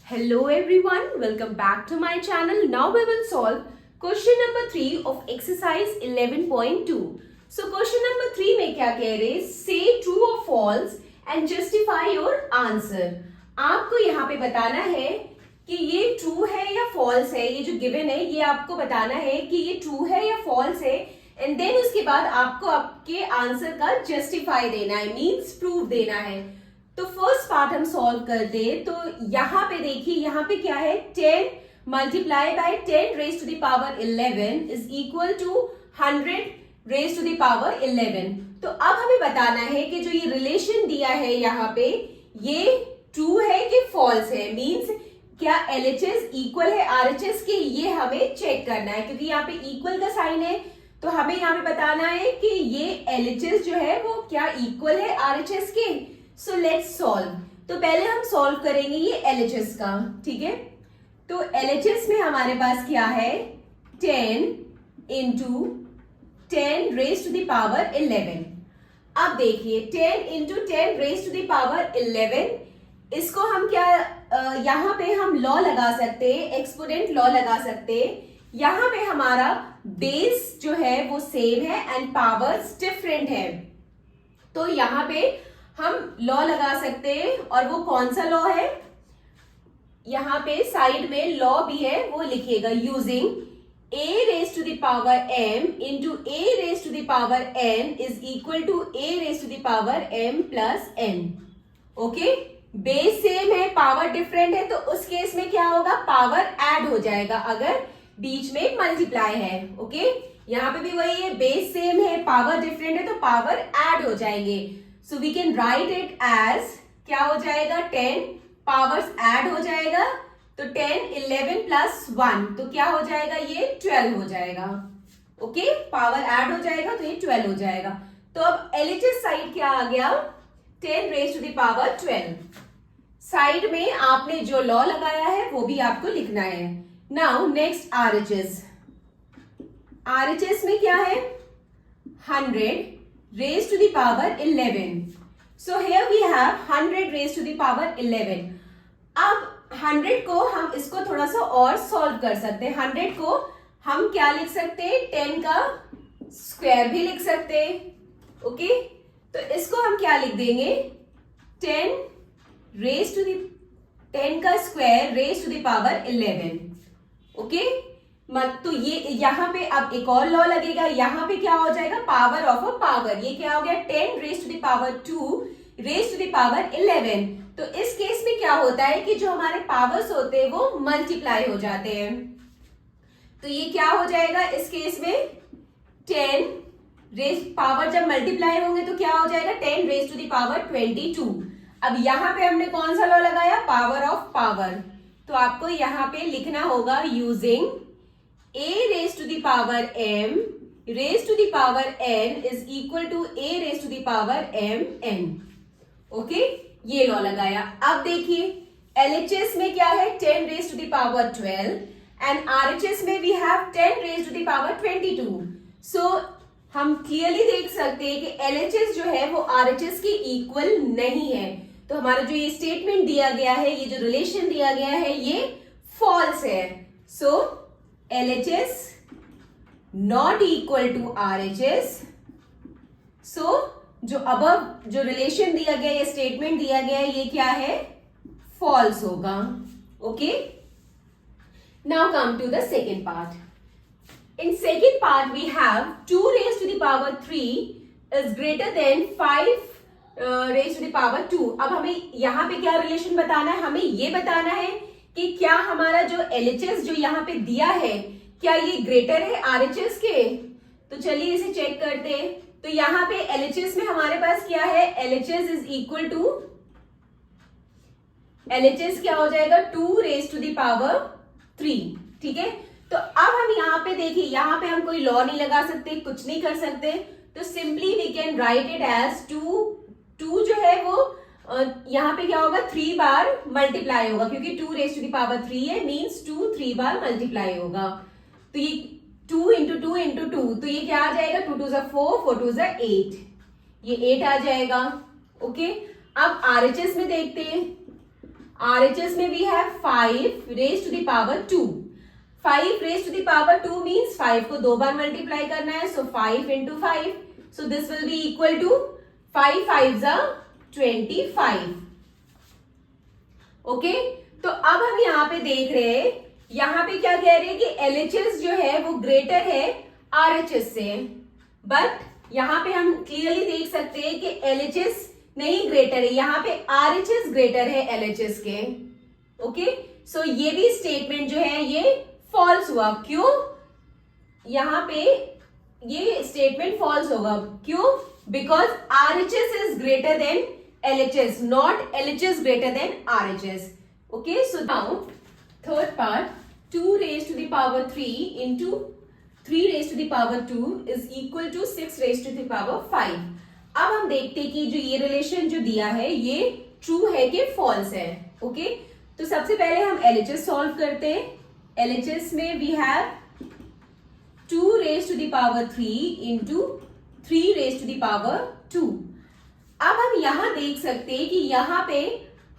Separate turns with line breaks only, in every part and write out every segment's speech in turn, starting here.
Hello everyone, welcome back to my channel. Now we will solve question number 3 of exercise 11.2. So question number 3 में क्या कह रहे हैं? Say true or false and justify your answer. आपको यहाँ पे बताना है कि ये true है या false है. ये जो given है ये आपको बताना है कि ये true है या false है. And then उसके बाद आपको आपके आंसर का justify देना है, means proof देना है. तो फर्स्ट पार्ट हम सॉल्व करते हैं. तो यहाँ पे देखिए, यहाँ पे क्या है, 10 multiply by 10 raise to the power 11 is equal to 100 raise to the power 11. तो अब हमें बताना है कि जो ये रिलेशन दिया है यहाँ पे, ये ट्रू है कि फॉल्स है. मींस क्या एलएचएस इक्वल है आरएचएस के, ये हमें चेक करना है. क्योंकि यहाँ पे इक्वल का साइन है तो हमें यहाँ पे बताना है कि ये एलएचएस जो है वो क्या इक्वल है आरएचएस के. So let's solve. तो पहले हम सॉल्व करेंगे ये एलएचएस का. ठीक है, तो एलएचएस में हमारे पास क्या है, 10 into 10 raise to the power 11. अब देखिए 10 into 10 raise to the power 11, इसको हम क्या यहाँ पे हम लॉ लगा सकते हैं, एक्सपोनेंट लॉ लगा सकते हैं. यहाँ पे हमारा बेस जो है वो सेम है एंड पावर्स डिफरेंट है. तो यहाँ पे हम लॉ लगा सकते हैं. और वो कौन सा लॉ है, यहाँ पे साइड में लॉ भी है, वो लिखिएगा. Using a raise to the power m into a raise to the power n is equal to a raise to the power m plus n. Okay, base same है, power different है, तो उस case में क्या होगा, power add हो जाएगा अगर बीच में मल्टीप्लाई है. ओके, यहाँ पे भी वही है, बेस सेम है, पावर डिफरेंट है, तो पावर ऐड हो जाएंगे. So we can write it as क्या हो जाएगा, 10 पावर्स ऐड हो जाएगा. तो 10 11 प्लस 1 तो क्या हो जाएगा, ये 12 हो जाएगा. ओके, पावर ऐड हो जाएगा तो ये 12 हो जाएगा. तो अब एलएचएस साइड क्या आ गया, 10 raise to the power 12. Side में आपने जो लॉ लगाया है वो भी आपको लिखना है. Now next RHS. आरएचएस में क्या है, 100 raised to the power 11. So here we have 100 raised to the power 11. अब 100 को हम इसको थोड़ा सा और सॉल्व कर सकते हैं. 100 को हम क्या लिख सकते हैं, 10 का स्क्वायर भी लिख सकते हैं. ओके, तो इसको हम क्या लिख देंगे, 10 का square raise to the power 11. Okay, तो ये यहाँ पे अब एक और लॉ लगेगा. यहाँ पे क्या हो जाएगा, पावर ऑफ अ पावर. ये क्या हो गया, 10 raise to the power 2 raise to the power 11. तो इस केस में क्या होता है कि जो हमारे पावर्स होते हैं वो मल्टीप्लाई हो जाते हैं. तो ये क्या हो जाएगा इस केस में, 10 रेज पावर जब मल्टीप्लाई होंगे तो क्या हो जाएगा, 10 रेज टू द पावर 22. अब यहाँ पे हमने कौन सा लॉ लगाया, पावर ऑफ पावर. तो आपको यहाँ पे लिखना होगा using a raised to the power m raised to the power n is equal to a raised to the power m n. Okay, ये लॉ लगाया. अब देखिए LHS में क्या है, 10 raised to the power 12 and RHS में we have 10 raised to the power 22. So हम clearly देख सकते हैं कि LHS जो है वो RHS के इक्वल नहीं है. तो हमारा जो ये स्टेटमेंट दिया गया है, ये जो रिलेशन दिया गया है, ये फॉल्स है. सो LHS not equal to RHS. So जो अबव जो रिलेशन दिया गया, ये स्टेटमेंट दिया गया है, ये क्या है, फॉल्स होगा. Okay, now come to the second part. In second part we have 2 raised to the power 3 is greater than 5 raised to the power 2. अब हमें यहाँ पे क्या रिलेशन बताना है, हमें ये बताना है कि क्या हमारा जो एलएचएस जो यहाँ पे दिया है, क्या ये ग्रेटर है आरएचएस के. तो चलिए इसे चेक करते हैं. तो यहाँ पे एलएचएस में हमारे पास क्या है, LHS is equal to, LHS क्या हो जाएगा, 2 रेज टू द पावर 3. ठीक है, तो अब हम यहाँ पे देखिए, यहाँ पे हम कोई लॉ नहीं लगा सकते, कुछ नहीं कर सकते. तो simply we can write it as 2 जो है वो यहाँ पे क्या होगा, 3 बार मल्टीप्लाई होगा, क्योंकि 2 रेज टू द पावर 3 है, मींस 2 3 बार मल्टीप्लाई होगा. तो ये 2 इंटू 2 इंटू 2, तो ये क्या आ जाएगा, 2 2 4 4 2 8, ये 8 आ जाएगा. ओके, अब आरएचएस में देखते हैं. RHS में we have 5 raised to the power 2. 5 raised to the power 2 means 5 को 2 बार मल्टीप्लाई करना है, so 5 into 5. So this will be equal to 5 5s are 25. Okay, तो अब हम यहाँ पे देख रहे हैं, यहाँ पे क्या कह रहे हैं कि LHS जो है वो ग्रेटर है RHS से, बट यहाँ पे हम क्लियरली देख सकते हैं कि LHS नहीं ग्रेटर है, यहाँ पे RHS ग्रेटर है LHS के. ओके, सो ये भी स्टेटमेंट जो है ये फॉल्स हुआ. क्यों? यहाँ पे ये स्टेटमेंट फॉल्स होगा. क्यों? Because RHS is greater than LHS, not LHS greater than RHS. Okay, so now third part, 2 raised to the power 3 into 3 raised to the power 2 is equal to 6 raised to the power 5. अब हम देखते हैं कि जो ये relation जो दिया है ये ट्रू है कि फॉल्स है. ओके, तो सबसे पहले हम LHS सॉल्व करते हैं. LHS में we have 2 raised to the power 3 into 3 raised to the power 2. अब हम यहां देख सकते हैं कि यहाँ पे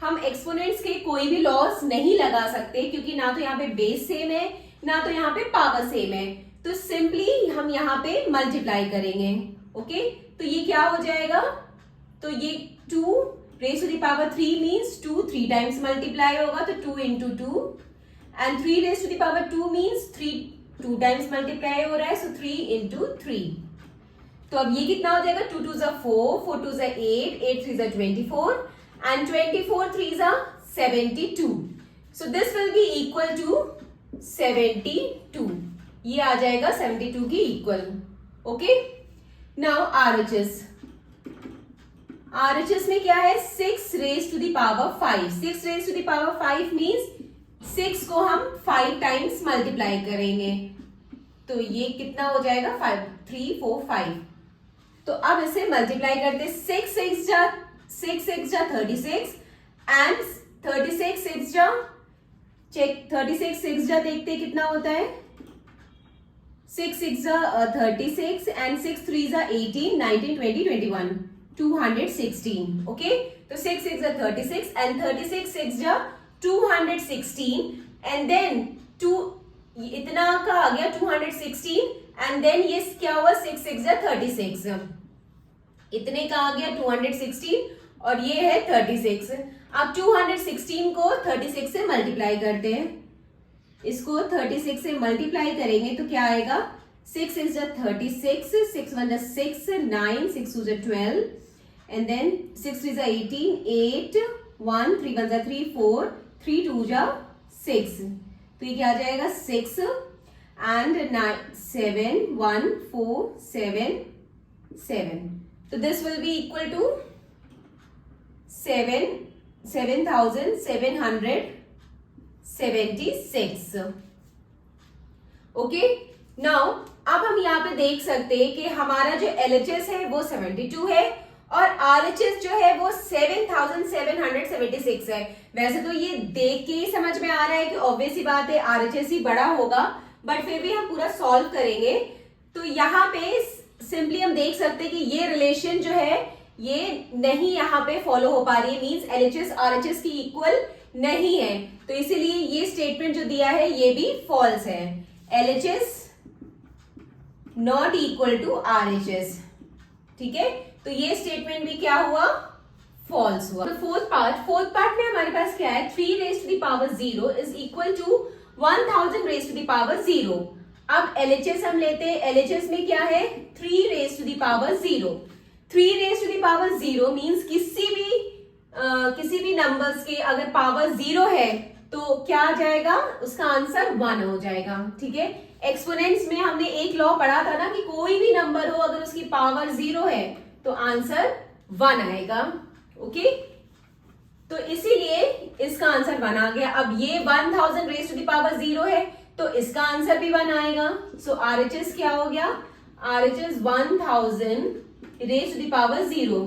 हम एक्सपोनेंट्स के कोई भी लॉस नहीं लगा सकते, क्योंकि ना तो यहाँ पे बेस सेम है ना तो यहाँ पे पावर सेम है. तो सिंपली हम यहाँ पे मल्टीप्लाई करेंगे. ओके, तो ये क्या हो जाएगा? तो ये 2 raised to the power 3 means 2 3 times multiply होगा, तो 2 into 2, and 3 raised to the power 2 means 3 2 times multiply हो रहा है, so 3 into 3. तो अब ये कितना हो जाएगा? 2 2s are 4, 4 2s are 8, 8 3s are 24, and 24 3s are 72. So this will be equal to 72. ये आ जाएगा 72 की equal. Okay, now RHS. RHS में क्या है? 6 raised to the power 5. 6 raised to the power 5 means 6 को हम 5 टाइम्स मल्टीप्लाई करेंगे, तो ये कितना हो जाएगा? 5 3 4 5. तो अब इसे मल्टीप्लाई करते, 6 6 जा 36 एंड 36 6 जा चेक 36 6 जा देखते कितना होता है. 6 6 are 36 and 6 3s are 18, 19, 20, 21, 216. Okay, तो 6 6 are 36 and 36 6 are 216, and then 2 इतना का आ गया 216, and then ये क्या हुआ? 6 6 are 36, इतने का आ गया 216 और ये है 36. अब 216 को 36 से मल्टीप्लाई करते हैं. इसको 36 से मल्टीप्लाई करेंगे तो क्या आएगा? 6 is 36, 6 1 is 6, 9, 6 2 is 12, and then 6 3 is 18, 8, 1 3 1 is 3, 4, 3 2 is 6. तो ये क्या आ जाएगा? 6 and 9 7 1 4 7 7. तो this will be equal to 7,776. Okay, now अब हम यहाँ पे देख सकते हैं कि हमारा जो LHS है वो 72 है और RHS जो है वो 7,776 है. वैसे तो ये देख के ही समझ में आ रहा है कि ऑब्वियस ही बात है RHS ही बड़ा होगा, बट फिर भी हम पूरा सॉल्व करेंगे. तो यहाँ पे सिंपली हम देख सकते हैं कि ये रिलेशन जो है ये नहीं यहाँ पे फॉलो हो पा रही है, मींस LHS RHS की इक्वल नहीं है. तो इसीलिए ये स्टेटमेंट जो दिया है ये भी फॉल्स है. LHS not equal to RHS. ठीक है, तो ये स्टेटमेंट भी क्या हुआ? फॉल्स हुआ. तो फोर्थ पार्ट में हमारे पास क्या है? 3 raised to the power 0 is equal to 1000 raised to the power 0. अब LHS हम लेते हैं. LHS में क्या है? 3 raised to the power 0. 3 raised to the power 0 means किसी भी नंबर्स के अगर पावर 0 है तो क्या आ जाएगा? उसका आंसर 1 हो जाएगा. ठीक है, एक्सपोनेंट्स में हमने एक लॉ पढ़ा था ना कि कोई भी नंबर हो अगर उसकी पावर 0 है तो आंसर 1 आएगा. ओके, तो इसीलिए इसका आंसर 1 आ गया. अब ये 1000 raised to the power 0 है तो इसका आंसर भी 1 आएगा. सो RHS क्या हो गया? RHS 1000 raised to the power 0,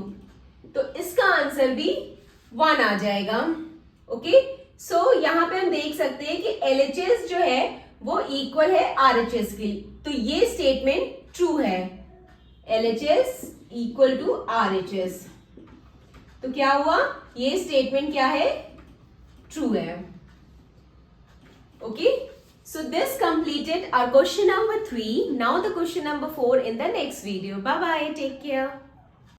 तो इसका आंसर भी 1 आ जाएगा. ओके, सो यहां पे हम देख सकते हैं कि LHS जो है वो इक्वल है RHS के, तो ये स्टेटमेंट ट्रू है. LHS इक्वल टू RHS, तो क्या हुआ? ये स्टेटमेंट क्या है? ट्रू है. Okay, so this completed our question number 3. Now the question number 4 in the next video. Bye bye, take care.